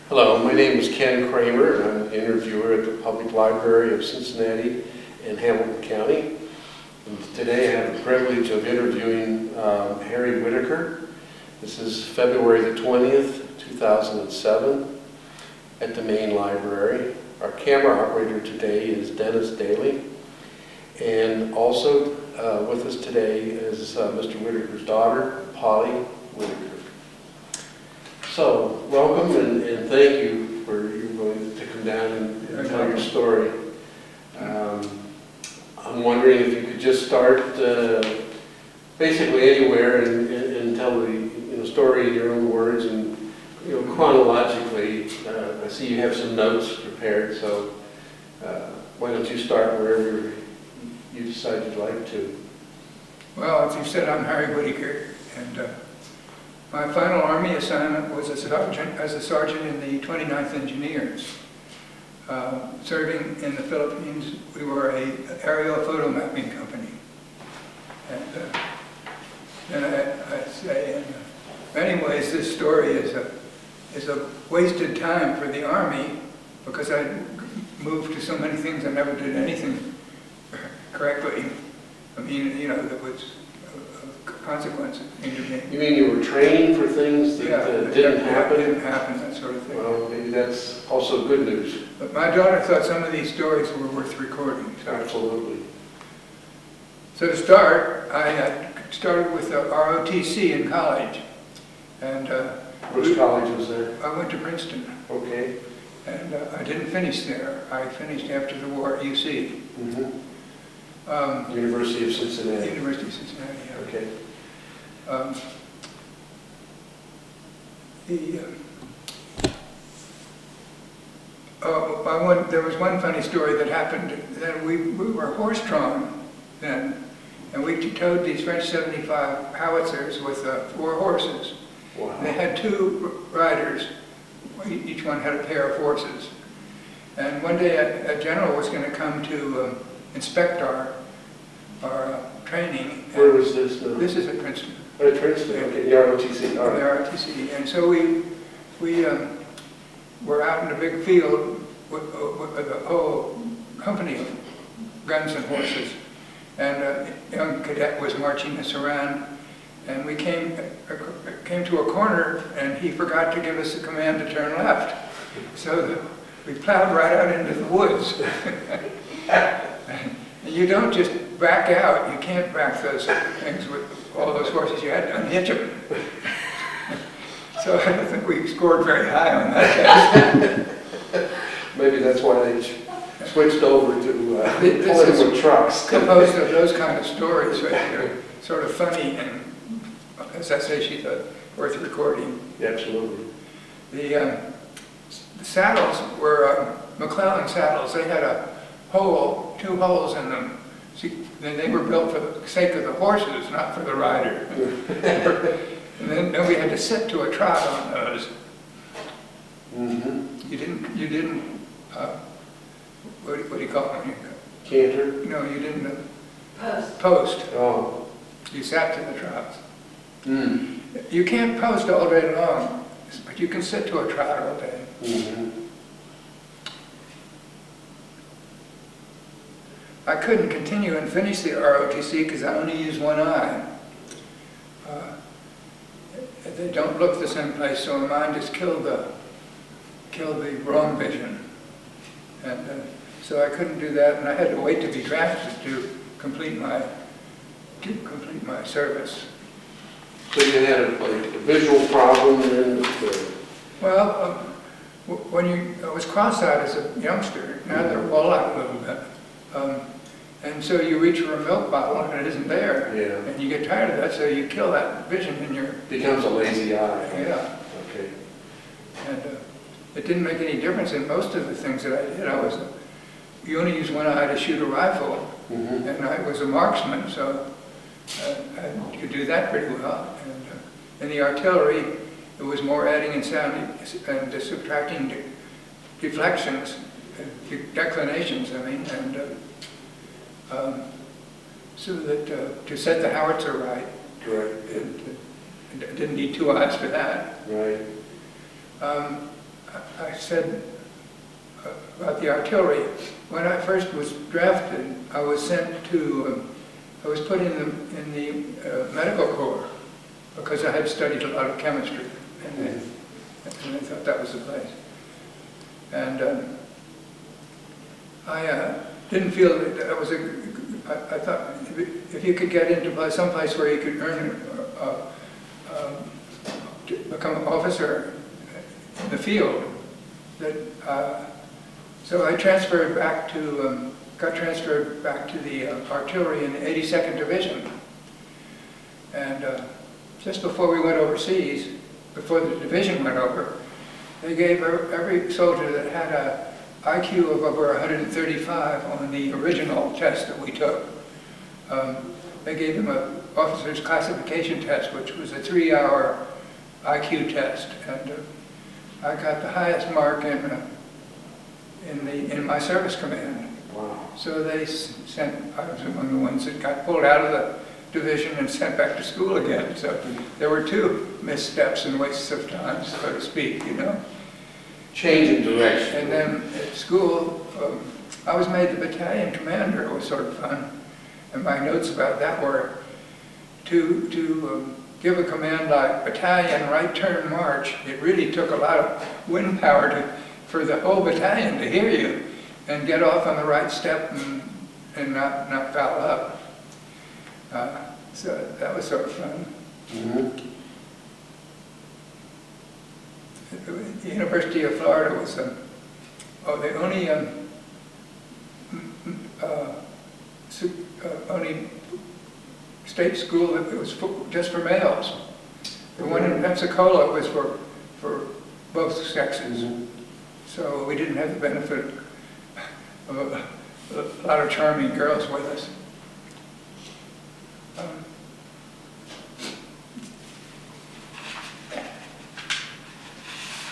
Hello, my name is Ken Kramer, and I'm an interviewer at the Public Library of Cincinnati in Hamilton County. And today I have the privilege of interviewing Harry Whittaker. This is February the 20th, 2007, at the main library. Our camera operator today is Dennis Daly. And also with us today is Mr. Whittaker's daughter, Polly Whittaker. So, welcome and thank you for you willing to come down and tell your story. I'm wondering if you could just start basically anywhere and tell the story in your own words and chronologically. I see you have some notes prepared, so why don't you start wherever you decide you'd like to. Well, as you said, I'm Harry Whittaker, and my final Army assignment was as a sergeant in the 29th Engineers. Serving in the Philippines, we were an aerial photo mapping company. And I say, in many ways, this story is a wasted time for the Army because I moved to so many things. I never did anything correctly. I mean, that was consequence. You mean you were training for things that didn't happen? Didn't happen, that sort of thing. Well, maybe that's also good news. But my daughter thought some of these stories were worth recording. So. Absolutely. So to start, I started with the ROTC in college. And which college was there? I went to Princeton. Okay. And I didn't finish there. I finished after the war at UC. Mm-hmm. University of Cincinnati. University of Cincinnati, yeah. Okay. There was one funny story that happened. That we were horse-drawn then, and we towed these French 75 howitzers with 4 horses. Wow. They had 2 riders. Each one had a pair of horses. And one day a general was going to come to inspect our training. Where was this? This is at Princeton. Oh, at Princeton, okay, the ROTC. All right. The ROTC. And so we were out in a big field with a whole company of guns and horses. And a young cadet was marching us around. And we came to a corner, and he forgot to give us the command to turn left. So we plowed right out into the woods. And you don't just back out. You can't back those things with all those horses. You had to unhitch them. So I don't think we scored very high on that test. Maybe that's why they switched over to pulling with trucks. Composed of those kind of stories, right? They're sort of funny and, as I say, she thought, worth recording. Absolutely. The saddles were McClellan saddles. They had a hole, 2 holes in them. See, they were built for the sake of the horses, not for the rider. And then we had to sit to a trot on those. Mm-hmm. You didn't. What do you call them? Canter? No, you didn't. Post. Post. Oh. You sat to the trots. Mm. You can't post all day long, but you can sit to a trot all day. Mm-hmm. I couldn't continue and finish the ROTC because I only use one eye. They don't look the same place, so mine just killed the wrong vision. And so I couldn't do that, and I had to wait to be drafted to complete my service. So you had a visual problem then? Well, when I was cross-eyed as a youngster, now they're wall-eyed a little bit. And so you reach for a milk bottle and it isn't there. Yeah. And you get tired of that, so you kill that vision in your... Becomes a lazy eye. Yeah. Okay. And it didn't make any difference in most of the things that I did. You only use one eye to shoot a rifle, mm-hmm. And I was a marksman, so I could do that pretty well. And in the artillery, it was more adding and sounding and subtracting deflections, declinations, I mean, and so that to set the howitzer right. Correct. Didn't need two eyes for that. Right. I said about the artillery. When I first was drafted, I was sent to, I was put in the medical corps because I had studied a lot of chemistry, and I thought that was the place. And I didn't feel that was I thought if you could get into some place where you could earn, become an officer in the field, that so I transferred back to, got transferred back to the artillery in the 82nd Division. And just before we went overseas, before the division went over, they gave every soldier that had a IQ of over 135 on the original test that we took. They gave them an officer's classification test, which was a 3-hour IQ test, and I got the highest mark in my service command. Wow. So they sent, I was among the ones that got pulled out of the division and sent back to school again. So there were 2 missteps and wastes of time, so to speak, you know. Change in direction. And then at school, I was made the battalion commander. It was sort of fun. And my notes about that were to give a command like battalion right turn march. It really took a lot of wind power for the whole battalion to hear you and get off on the right step and not foul up. So that was sort of fun. Mm-hmm. The University of Florida was the only only state school that was just for males. The one in Pensacola was for both sexes. Mm-hmm. So we didn't have the benefit of a lot of charming girls with us.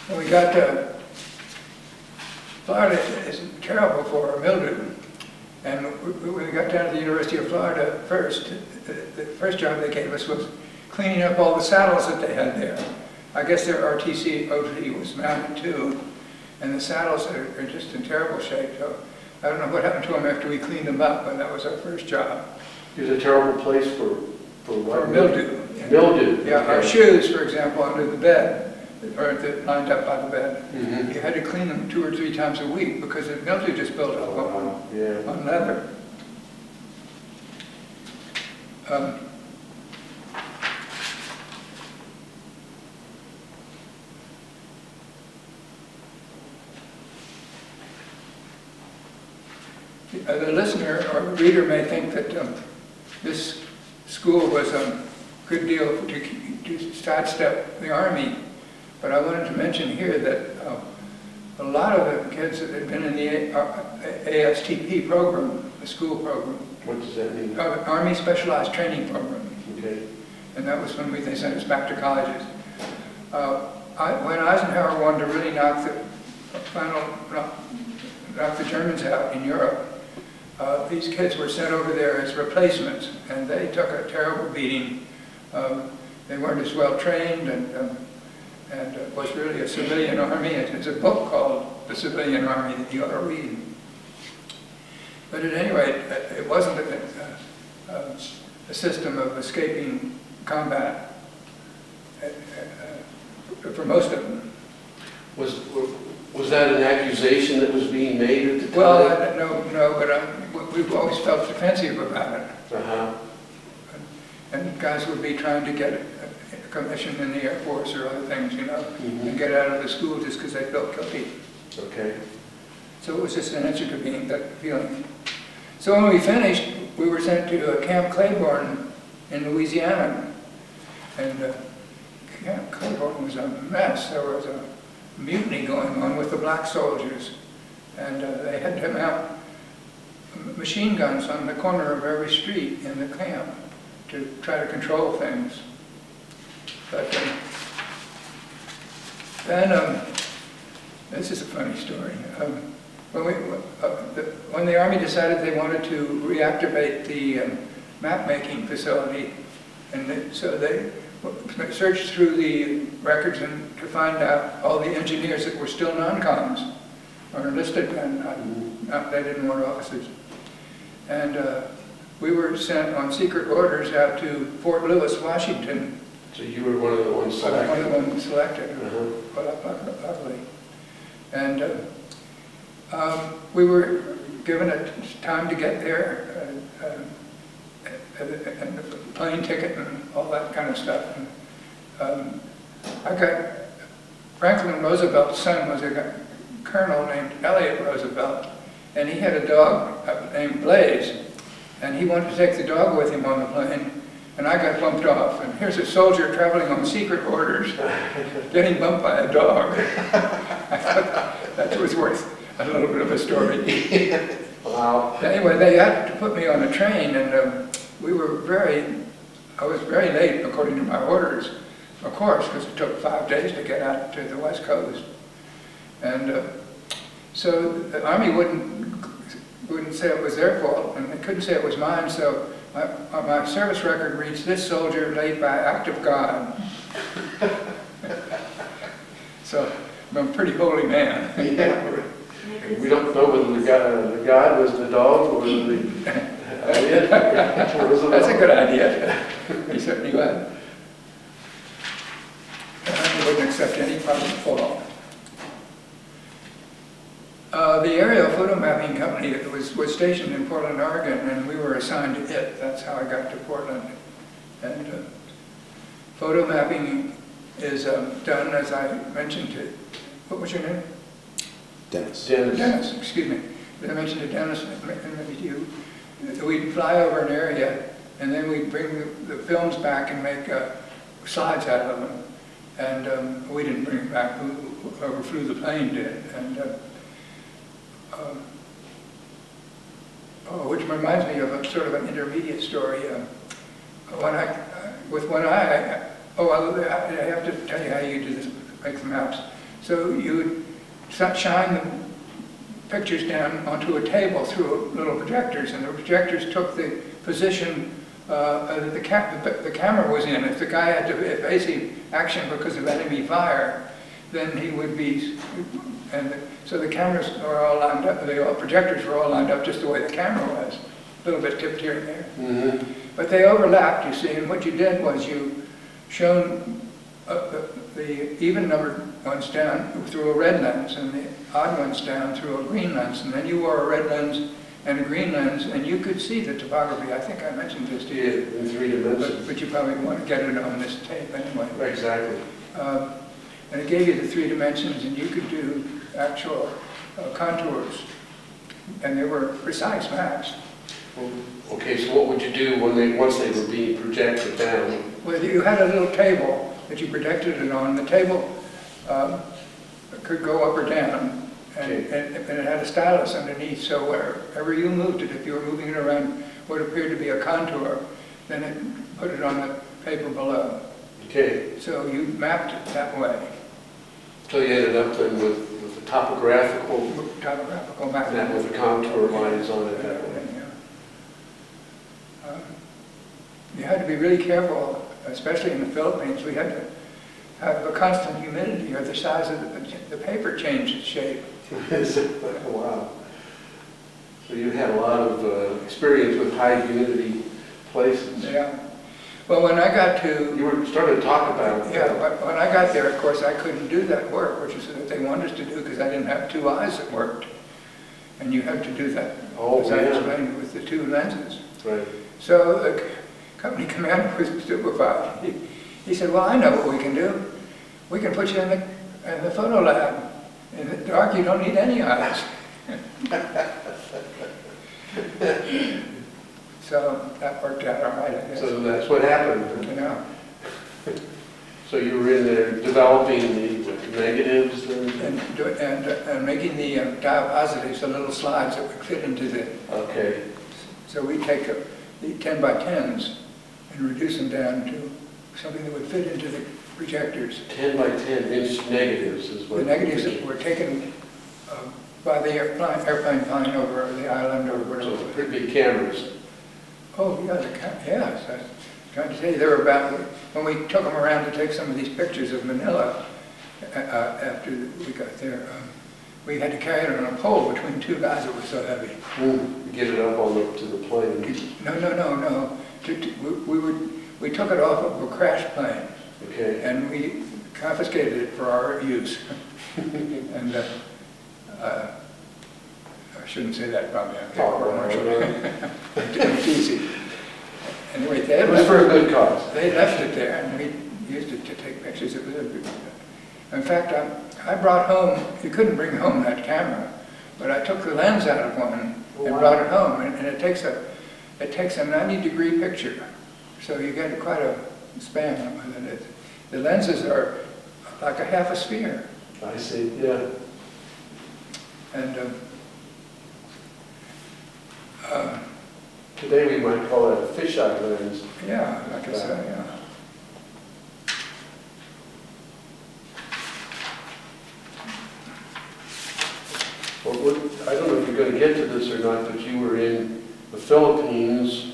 When we got to Florida, is terrible for mildew. And when we got down to the University of Florida first, the first job they gave us was cleaning up all the saddles that they had there. I guess their RTC OT was mounted too, and the saddles are just in terrible shape. So I don't know what happened to them after we cleaned them up, but that was our first job. It was a terrible place for what? For mildew. Mildew. Yeah, Okay. our shoes, for example, under the bed, or lined up by the bed. Mm-hmm. You had to clean them 2 or 3 times a week because the mildew just built up on leather. The listener or the reader may think that this school was a good deal to sidestep the Army, but I wanted to mention here that a lot of the kids that had been in the ASTP program, the school program. What does that mean? Army Specialized Training Program. Okay. And that was when they sent us back to colleges. When Eisenhower wanted to really knock the Germans out in Europe, these kids were sent over there as replacements, and they took a terrible beating. They weren't as well trained, and it was really a civilian army. It's a book called The Civilian Army that you ought to read. But at any rate, it wasn't a system of escaping combat for most of them. Was that an accusation that was being made at the time? Well, no, but we've always felt defensive about it. Uh-huh. And guys would be trying to get a commission in the Air Force or other things, you know, Mm-hmm. and get out of the school just because they felt guilty. Okay. So it was just an answer to being that feeling. So when we finished, we were sent to Camp Claiborne in Louisiana. And Camp Claiborne was a mess. There was a mutiny going on with the black soldiers. And they had to mount machine guns on the corner of every street in the camp to try to control things. But then, this is a funny story. When the Army decided they wanted to reactivate the map-making facility, and so searched through the records and to find out all the engineers that were still non-coms or enlisted men. They didn't want officers. And we were sent on secret orders out to Fort Lewis, Washington. So you were one of the ones selected? One of the ones selected, luckily. And we were given a time to get there, and the plane ticket and all that kind of stuff. And, I got Franklin Roosevelt's son was a colonel named Elliot Roosevelt, and he had a dog named Blaze, and he wanted to take the dog with him on the plane, and I got bumped off. And here's a soldier traveling on secret orders, getting bumped by a dog. I thought that was worth a little bit of a story. Wow. Anyway, they had to put me on a train, and I was very late according to my orders, of course, because it took 5 days to get out to the West Coast. And so the Army wouldn't say it was their fault, and they couldn't say it was mine, so my service record reads, "This soldier late by act of God." So I'm a pretty holy man. Yeah. We don't know whether the God was the dog or the Elliot. That's a good idea. He certainly was. I wouldn't accept any part of the fault. The aerial photo mapping company was stationed in Portland, Oregon, and we were assigned to it. That's how I got to Portland. And photo mapping is done, as I mentioned to, what was your name? Dennis. Dennis, excuse me. As I mentioned to Dennis, and maybe to you, we'd fly over an area, and then we'd bring the films back and make slides out of them. And we didn't bring it back, whoever flew the plane did. And which reminds me of a sort of an intermediate story. With one eye, I have to tell you how you do this, make the maps. So you would shine the pictures down onto a table through little projectors, and the projectors took the position that the camera was in. If the guy had to face action because of enemy fire, then he would be, so the cameras were all lined up, the projectors were all lined up just the way the camera was, a little bit tipped here and there. Mm-hmm. But they overlapped, you see, and what you did was you shone the even numbered ones down through a red lens and the odd ones down through a green lens, and then you wore a red lens and a green lens, and you could see the topography. I think I mentioned this to you. Yeah, in 3 dimensions. But you probably want to get it on this tape anyway. Exactly. And it gave you the 3 dimensions, and you could do actual contours, and they were precise maps. Well, okay, so what would you do once they were being projected down? Well, you had a little table that you projected it on. The table could go up or down. And it had a stylus underneath, so wherever you moved it, if you were moving it around what appeared to be a contour, then it put it on the paper below. Okay. So you mapped it that way. So you ended up then with the topographical map. and then with the contour lines on it that way. You had to be really careful, especially in the Philippines. We had to have a constant humidity, or the size of the paper changed its shape. Wow. So you had a lot of experience with high humidity places. Yeah. Well, when I got to... You were starting to talk about... Yeah, but when I got there, of course, I couldn't do that work, which is what they wanted us to do, because I didn't have 2 eyes that worked. And you have to do that, as I explained, with the 2 lenses. Right. So the company commander was stupefied. He said, well, I know what we can do. We can put you in the photo lab. In the dark, you don't need any eyes. So that worked out all right, I guess. So that's what happened. Yeah. So you were in there developing the negatives and making the diapositives, the little slides that would fit into the... Okay. So we take the 10 by 10s and reduce them down to something that would fit into the projectors. 10 by 10 inch negatives is what... The negatives that were taken by the airplane flying over the island or whatever. So pretty big cameras. Oh, yeah, yes. trying to tell you, they were about, when we took them around to take some of these pictures of Manila, after we got there, we had to carry it on a pole between two guys that were so heavy. Get it up to the plane. No. We took it off of a crash plane. Okay. And we confiscated it for our use. And I shouldn't say that probably. It's easy. Anyway, it was for a good cause. They left it there, and we used it to take pictures. In fact, I brought home, you couldn't bring home that camera, but I took the lens out of one and brought it home, and it takes a 90-degree picture, so you get quite a span with it. The lenses are like a half a sphere. I see, yeah. And today we might call that a fisheye lens. yeah, like I said, yeah. Well, I don't know if you're going to get to this or not, but you were in the Philippines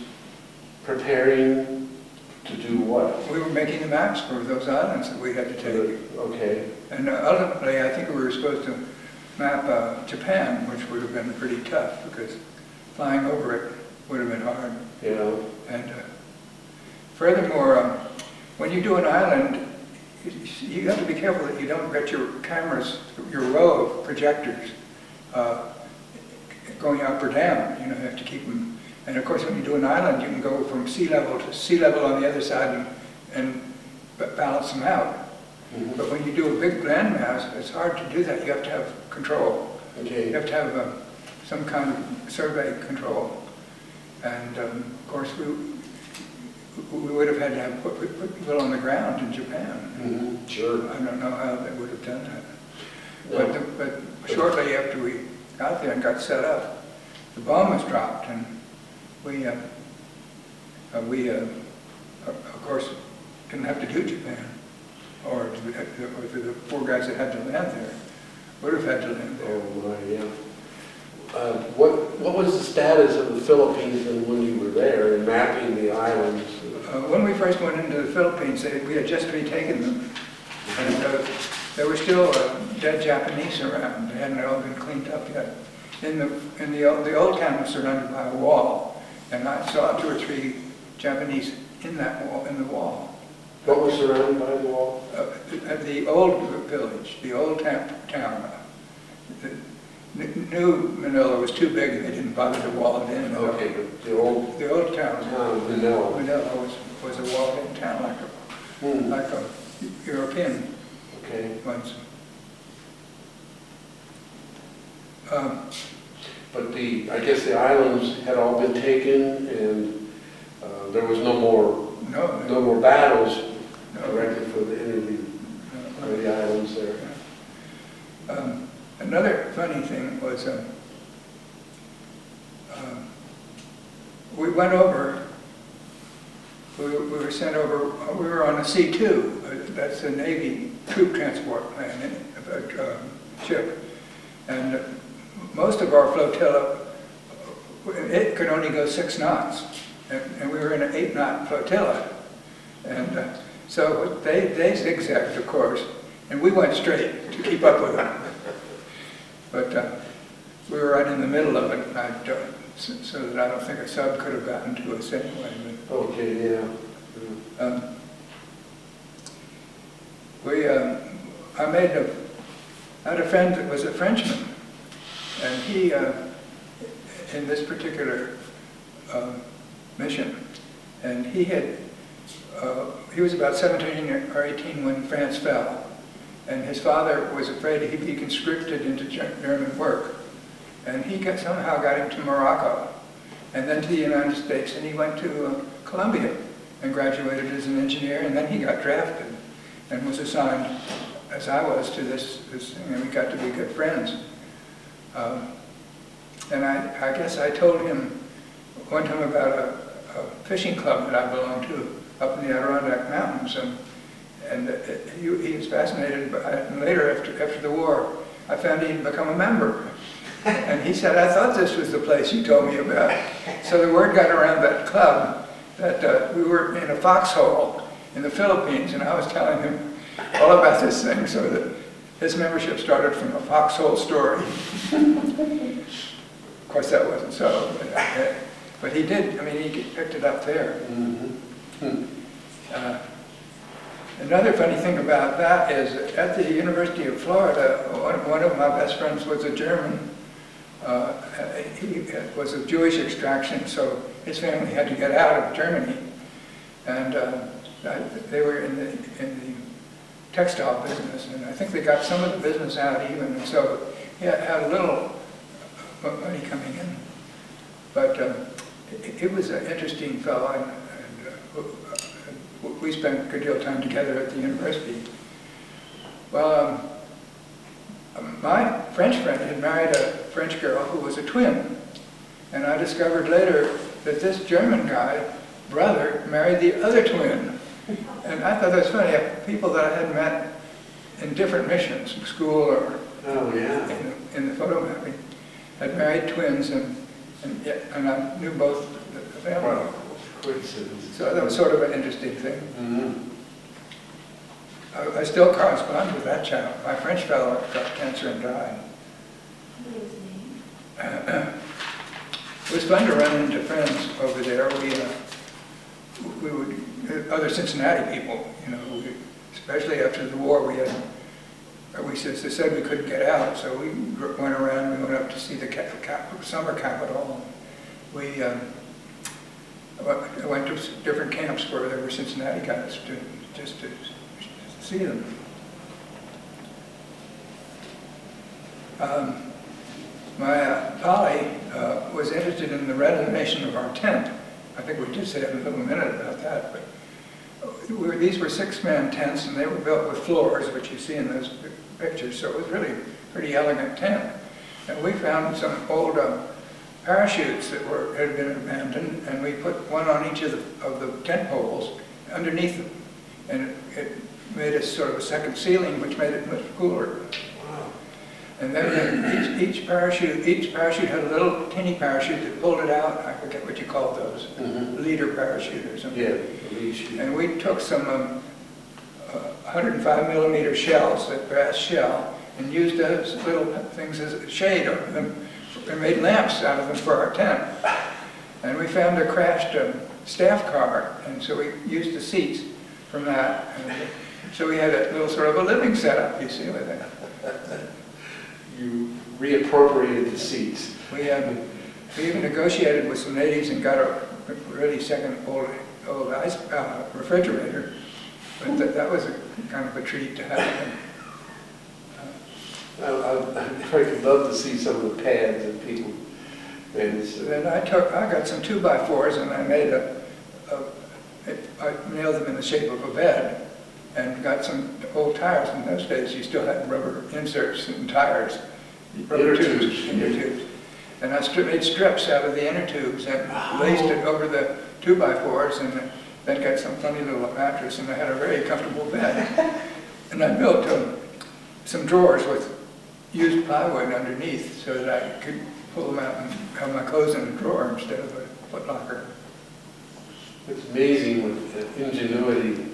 preparing to do what? We were making the maps for those islands that we had to take. Okay. And ultimately, I think we were supposed to map Japan, which would have been pretty tough because flying over it would have been hard. Yeah. And furthermore, when you do an island, you have to be careful that you don't get your cameras, your row of projectors, going up or down. You have to keep them. And of course, when you do an island, you can go from sea level to sea level on the other side and balance them out. Mm-hmm. But when you do a big landmass, it's hard to do that. You have to have control. Okay. You have to have some kind of survey control. And of course, we would have had to have put people on the ground in Japan. Mm-hmm. Sure. I don't know how they would have done that. No. But shortly after we got there and got set up, the bomb was dropped, and we of course, didn't have to do Japan, or the four guys that had to land there would have had to land there. Oh my, yeah. What was the status of the Philippines when you were there and mapping the islands? When we first went into the Philippines, we had just retaken them, and there were still dead Japanese around. They hadn't all been cleaned up yet. The old town was surrounded by a wall, and I saw 2 or 3 Japanese in that wall, in the wall. What was surrounded by the wall? At the old village, the old town. The new Manila was too big, and they didn't bother to wall it in. Okay, but the old town of Manila. Manila was a walled-in town, like a European ones. But I guess the islands had all been taken, and there was no more battles directly for any of the islands there. Another funny thing was we went over. We were sent over. We were on a C-2. That's a Navy troop transport plane, ship, and most of our flotilla, it could only go 6 knots, and we were in an 8-knot flotilla, and so they zigzagged, of course, and we went straight to keep up with them. But we were right in the middle of it, so that I don't think a sub could have gotten to us anyway. But, okay, yeah. I had a friend that was a Frenchman, and he, in this particular mission, and he was about 17 or 18 when France fell, and his father was afraid he'd be conscripted into German work, and he somehow got him to Morocco, and then to the United States, and he went to Columbia and graduated as an engineer, and then he got drafted and was assigned, as I was, to this thing, and we got to be good friends. And I guess I told him one time about a fishing club that I belonged to up in the Adirondack Mountains, and he was fascinated. But later, after the war, I found he'd become a member. And he said, "I thought this was the place you told me about." So the word got around that club, that we were in a foxhole in the Philippines, and I was telling him all about this thing, so that his membership started from a foxhole story. Of course, that wasn't so, but he did. I mean, he picked it up there. Another funny thing about that is, at the University of Florida, one of my best friends was a German. He was of Jewish extraction, so his family had to get out of Germany, and they were in the textile business, and I think they got some of the business out even, and so he had a little money coming in. But he was an interesting fellow, and we spent a good deal of time together at the university. Well, my French friend had married a French girl who was a twin, and I discovered later that this German guy, brother, married the other twin. And I thought that was funny. People that I had met in different missions, school or in the photo mapping, had married twins, and I knew both the family. Wow. Coincidence. So that was sort of an interesting thing. Mm-hmm. I still correspond with that chap. My French fellow got cancer and died. What was his name? It was fun to run into friends over there. We would, other Cincinnati people, you know, especially after the war, we said we couldn't get out, so we went around. We went up to see the summer capital. We went to different camps where there were Cincinnati guys just to see them. Polly was interested in the renovation of our tent. I think we just had a little minute about that. But these were 6-man tents, and they were built with floors, which you see in those pictures. So it was really a pretty elegant tent. And we found some old parachutes that had been abandoned, and we put one on each of the tent poles underneath them, and it made us sort of a second ceiling, which made it much cooler. Wow. And then each parachute had a little teeny parachute that pulled it out. I forget what you called those, leader parachute or something. Yeah, lead chute. And we took some 105 millimeter shells, that brass shell, and used those little things as a shade over them, and made lamps out of them for our tent. And we found a crashed staff car, and so we used the seats from that. And so we had a little sort of a living setup, you see, with it. You reappropriated the seats. We even negotiated with some natives and got a really second old ice refrigerator, but that was a kind of a treat to have. I could love to see some of the pads that people made. Then I got some 2x4s, and I made I nailed them in the shape of a bed, and got some old tires. In those days, you still had rubber inserts in tires, rubber tubes, inner tubes. And I made strips out of the inner tubes and laced it over the 2x4s, and then got some funny little mattress, and I had a very comfortable bed. And I built some drawers with used plywood underneath, so that I could pull them out and have my clothes in a drawer instead of a foot locker. It's amazing with ingenuity.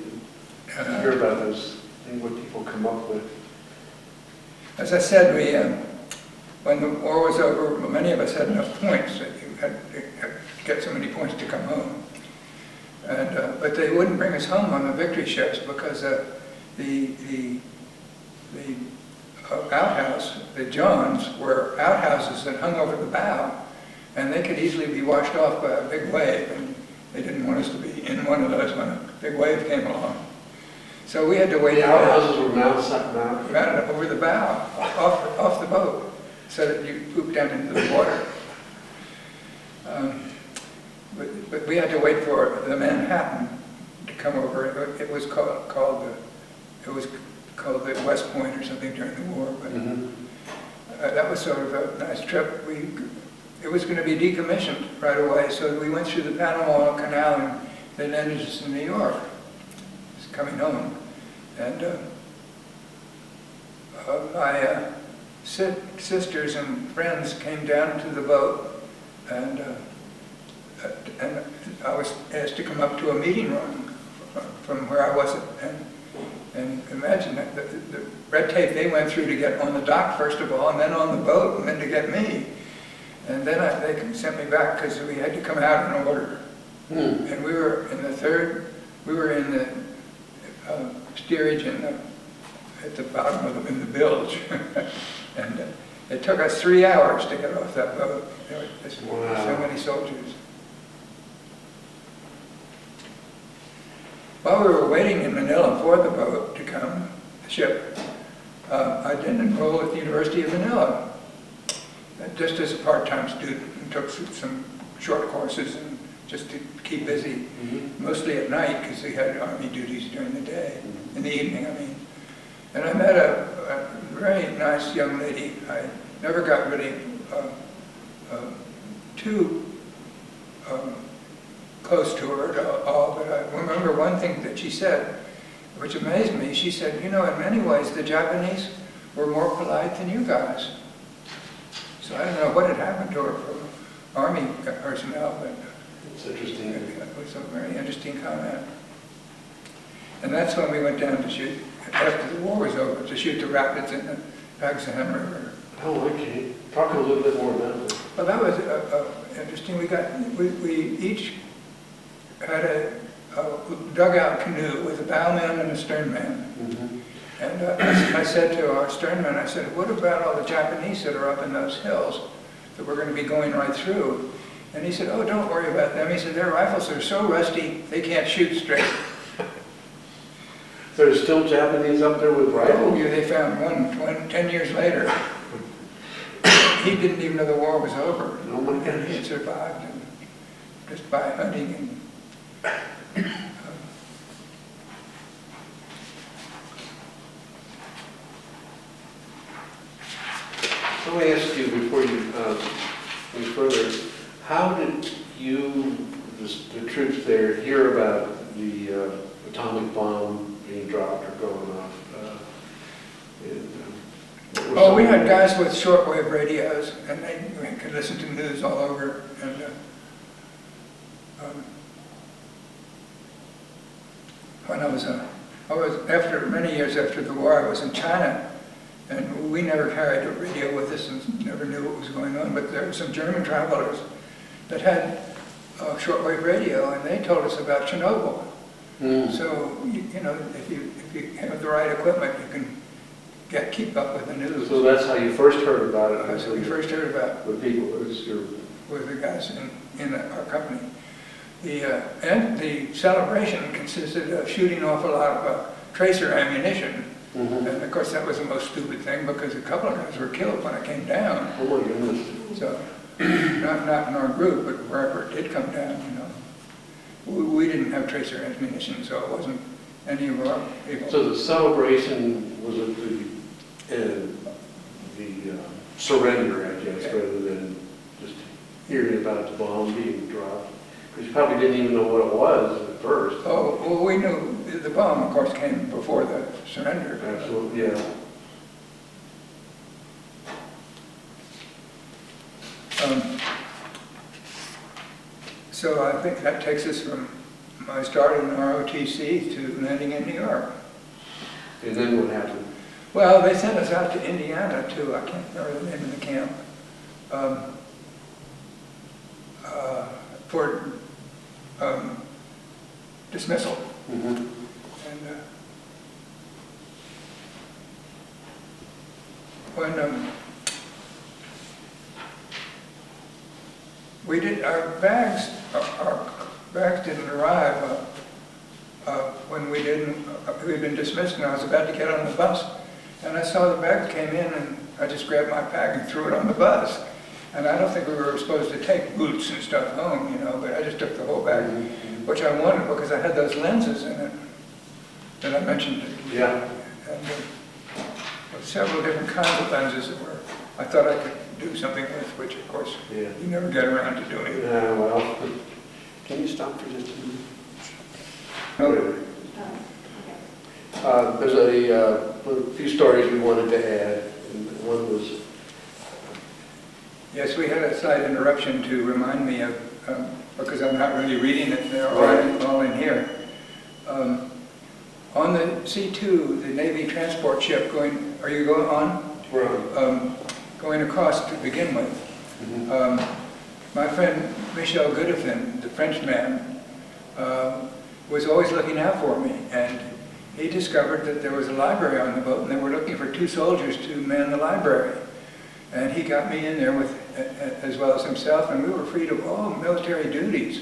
You hear about those things, what people come up with. As I said, when the war was over, many of us had enough points that you had to get so many points to come home. And but they wouldn't bring us home on the victory ships because the outhouse, the Johns, were outhouses that hung over the bow, and they could easily be washed off by a big wave, and they didn't want us to be in one of those when a big wave came along. So we had to wait. The outhouses were mounted over the bow, off the boat, so that you poop down into the water. But we had to wait for the Manhattan to come over. It was called the West Point or something during the war. But that was sort of a nice trip. It was going to be decommissioned right away, so we went through the Panama Canal and then ended us in New York. Just coming home, and my sisters and friends came down to the boat, and and I was asked to come up to a meeting room from where I was, and imagine that the red tape they went through to get on the dock first of all, and then on the boat, and then to get me. And then they sent me back because we had to come out in order. And we were in the steerage at the bottom of in the bilge. And it took us 3 hours to get off that boat. There were just so many soldiers. While we were waiting in Manila for the boat to come, the ship, I did enroll at the University of Manila, just as a part-time student, and took some short courses and just to keep busy, mostly at night because we had Army duties during the day, in the evening, I mean. And I met a very nice young lady. I never got really too close to her at all, but I remember one thing that she said, which amazed me. She said, you know, in many ways the Japanese were more polite than you guys. So I don't know what had happened to her from Army personnel, but it's interesting. It was a very interesting comment. And that's when we went down to shoot, after the war was over, to shoot the rapids in the Pagsahan River. Oh, okay. Talk a little bit more about that. Well, that was interesting. We each had a dugout canoe with a bowman and a sternman. And I said to our sternman, I said, what about all the Japanese that are up in those hills that we're going to be going right through? And he said, oh, don't worry about them. He said, their rifles are so rusty, they can't shoot straight. There's still Japanese up there with rifles? Oh, yeah, they found one 10 years later. He didn't even know the war was over. Oh my goodness. And he had survived just by hunting and So let me ask you before you move further, how did you, the troops there, hear about the atomic bomb being dropped or going off? Oh, we had guys with shortwave radios, and they could listen to news all over. And when I was after many years after the war, I was in China, and we never carried a radio with us and never knew what was going on. But there were some German travelers that had shortwave radio, and they told us about Chernobyl. So you know, if you have the right equipment, you can keep up with the news. So that's how you first heard about it? That's how we first heard about it. With people, with the guys in our company. And the celebration consisted of shooting off a lot of tracer ammunition. And of course that was the most stupid thing because a couple of guys were killed when it came down. Oh my goodness. So, not in our group, but wherever it did come down, you know. We didn't have tracer ammunition, so it wasn't any of our people. So the celebration was at the surrender, I guess, rather than just hearing about the bomb being dropped. Because you probably didn't even know what it was at first. Oh, well, we knew the bomb, of course, came before the surrender. Absolutely, yeah. So I think that takes us from my start in ROTC to landing in New York. And then what happened? Well, they sent us out to Indiana to, I can't remember the name of the camp, for dismissal. And when we did, our bags didn't arrive when we'd been dismissed, and I was about to get on the bus, and I saw the bags came in, and I just grabbed my bag and threw it on the bus. And I don't think we were supposed to take boots and stuff home, you know, but I just took the whole bag, which I wanted because I had those lenses in it that I mentioned. Yeah. And several different kinds of lenses that I thought I could do something with, which of course you never get around to doing. Yeah, well, can you stop for just a minute? Okay. There's a few stories we wanted to add, and one was... Yes, we had a slight interruption to remind me of because I'm not really reading it, they're Right. all in here. On the C2, the Navy transport ship going, are you going on? Right. Going across to begin with. Mhm. My friend Michel Goodefin, the Frenchman, was always looking out for me, and he discovered that there was a library on the boat, and they were looking for 2 soldiers to man the library. And he got me in there with, as well as himself, and we were freed of all military duties,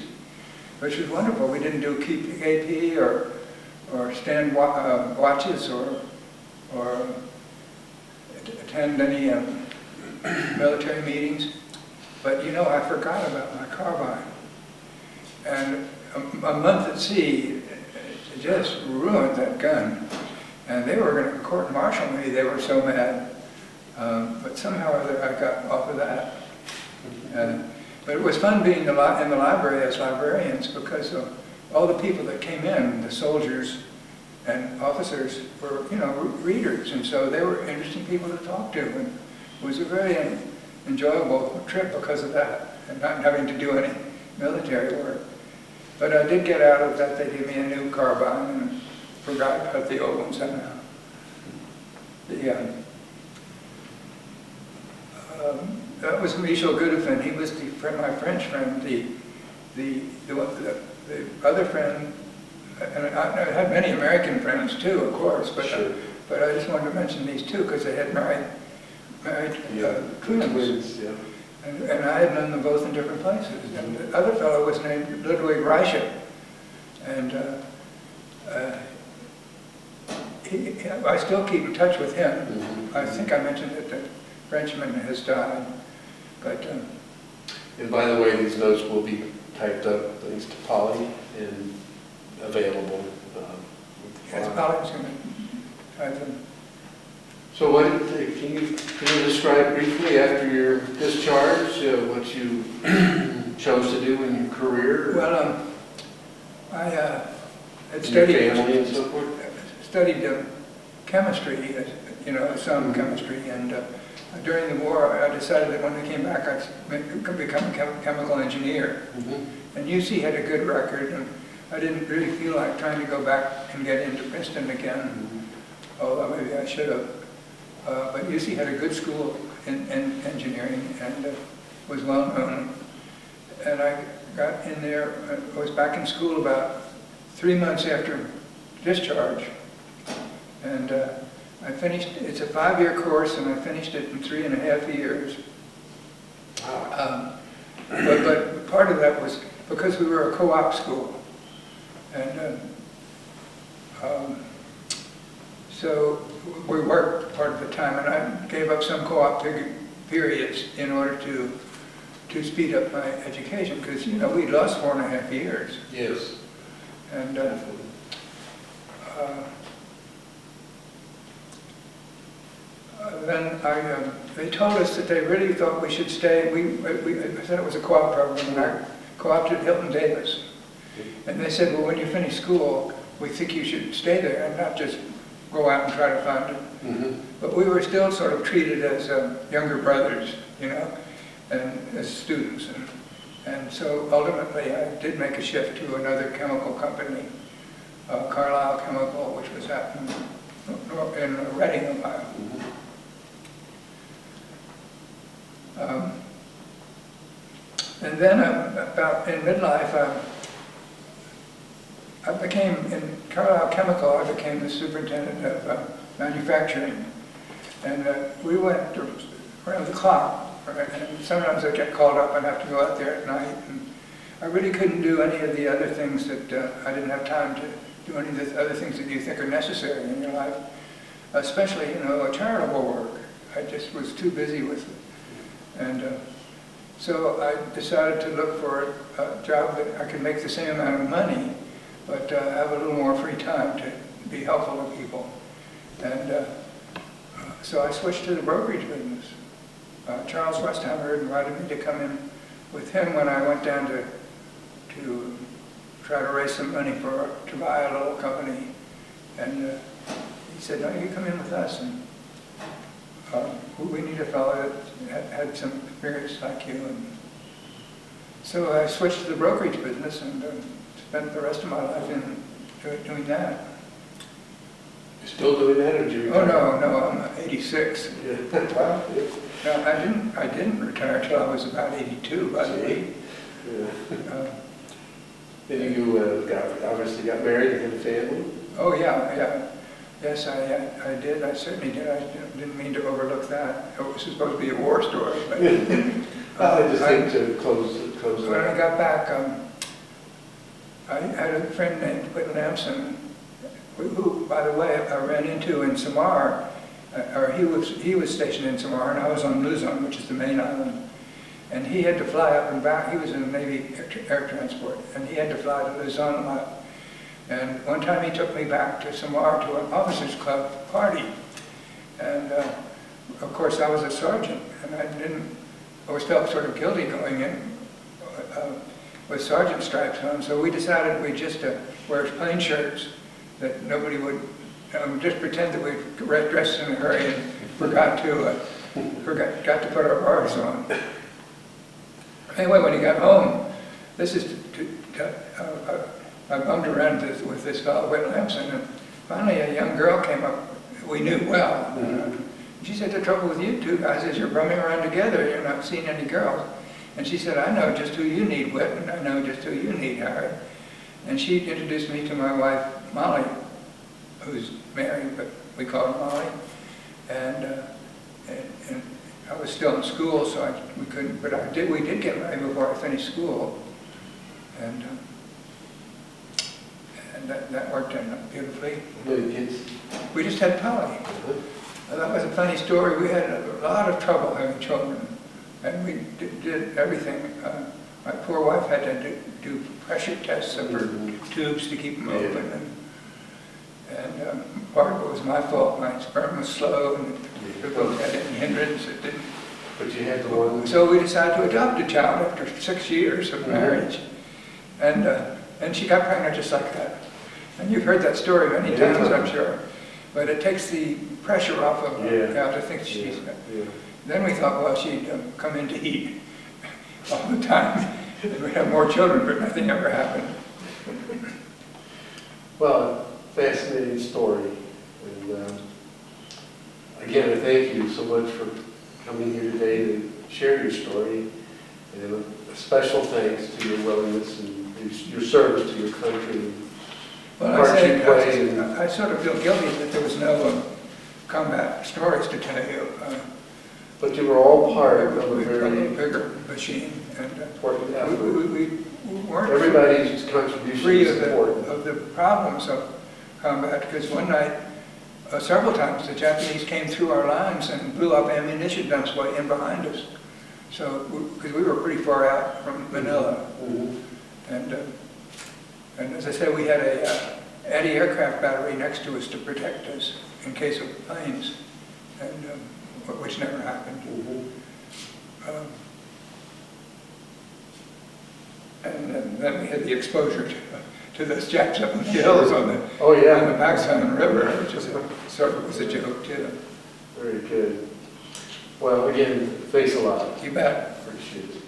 which was wonderful. We didn't do keep AP or stand watches or attend any military meetings. But you know, I forgot about my carbine. And a month at sea just ruined that gun. And they were going to court-martial me, they were so mad. But somehow or other I got off of that. But it was fun being in the library as librarians, because all the people that came in, the soldiers and officers, were, you know, readers, and so they were interesting people to talk to. And it was a very enjoyable trip because of that, and not having to do any military work. But I did get out of that. They gave me a new carbine, and forgot about the old one somehow. That was Michel Goodefin. He was my French friend. The other friend, and I had many American friends too, of course, but Sure. But I just wanted to mention these 2 because they had married twins. Twins, yeah. And I had known them both in different places. And the other fellow was named Ludwig Reicher. And I still keep in touch with him. Mm-hmm. I think I mentioned that the Frenchman has died. But And by the way, these notes will be typed up, thanks to Polly, and available. yes, Polly's going to type them. So can you describe briefly, after your discharge, what you chose to do in your career? Well, I had and your studied family and so forth? studied chemistry, you know, some chemistry, and during the war I decided that when I came back I'd become a chemical engineer. Mm-hmm. And UC had a good record, and I didn't really feel like trying to go back and get into Princeton again, Mm-hmm. although maybe I should have. But UC had a good school in engineering and was well known. And I got in there, I was back in school about 3 months after discharge. And I finished, it's a 5-year course, and I finished it in 3.5 years. Wow. But part of that was because we were a co-op school. And so we worked part of the time, and I gave up some co-op periods in order to speed up my education, because, you know, we'd lost 4.5 years. Yes. And then they told us that they really thought we should stay. I said it was a co-op program, and I co-opted Hilton Davis. And they said, well, when you finish school, we think you should stay there and not just go out and try to find it. Mm-hmm. But we were still sort of treated as younger brothers, you know, and as students. And so ultimately I did make a shift to another chemical company, Carlisle Chemical, which was out in Reading, Ohio. Mm-hmm. And then about in midlife, I became, in Carlisle Chemical, I became the superintendent of manufacturing. And we went around the clock. And sometimes I get called up and have to go out there at night. And I really couldn't do any of the other things that I didn't have time to do any of the other things that you think are necessary in your life, especially, you know, charitable work. I just was too busy with it. And so I decided to look for a job that I could make the same amount of money, but have a little more free time to be helpful to people. And so I switched to the brokerage business. Charles Westheimer invited me to come in with him when I went down to try to raise some money to buy a little company. And he said, no, you come in with us, and we need a fellow that had some experience like you. And So I switched to the brokerage business and spent the rest of my life in doing that. You still doing that, or did you Oh, retire? no, I'm 86. Yeah. Well, no, I didn't retire till I was about 82, by the way. Yeah. And you obviously got married and had a family? Oh, yeah. Yes, I did. I certainly did. I didn't mean to overlook that. It was supposed to be a war story, but I just think to close it when I out. got back, I had a friend named Whittaker, who, by the way, I ran into in Samar, or he was stationed in Samar, and I was on Luzon, which is the main island. And he had to fly up and back. He was in the Navy air transport, and he had to fly to Luzon a lot. And one time he took me back to Samar to an officers club party. And of course I was a sergeant, and I always felt sort of guilty going in with sergeant stripes on. So we decided we'd just wear plain shirts, that nobody would just pretend that we dressed in a hurry and forgot to put our bars on. Anyway, when he got home, I bummed around with this fellow, Whittaker, and finally a young girl came up we knew well. She said, the trouble with you two guys is you're bumming around together, you're not seeing any girls. And she said, I know just who you need, Whit, and I know just who you need, Harry. And she introduced me to my wife, Molly, who's married, but we call her Molly. And I was still in school, so we couldn't, but we did get married before I finished school. And that worked out beautifully. How many kids? We just had Polly. That was a funny story. We had a lot of trouble having children, and we did everything. My poor wife had to do pressure tests of her tubes to keep them open, and part of it was my fault. My sperm was slow, and we both had any hindrance. It didn't. But you had the one. So we decided to adopt a child after 6 years of marriage, and she got pregnant just like that. And you've heard that story many times, I'm sure. But it takes the pressure off of her. I think she's. Then we thought, well, she'd come in to eat all the time, and we'd have more children, but nothing ever happened. Well, fascinating story. And again, I thank you so much for coming here today to share your story. And a special thanks to your willingness and your service to your country. Well, I sort of feel guilty that there was no combat stories to tell you. But you were all part of a very bigger machine, and important effort. we weren't Everybody's contribution free is important. of the problems of combat, because one night, several times, the Japanese came through our lines and blew up ammunition dumps way in behind us. So, because we were pretty far out from Manila. And as I said, we had a anti-aircraft battery next to us to protect us in case of planes, and which never happened. And then we had the exposure to those Japs up in the hills on the Paxton River, which is sort of was a joke too. Very good. Well, again, thanks a lot. You bet. Appreciate it.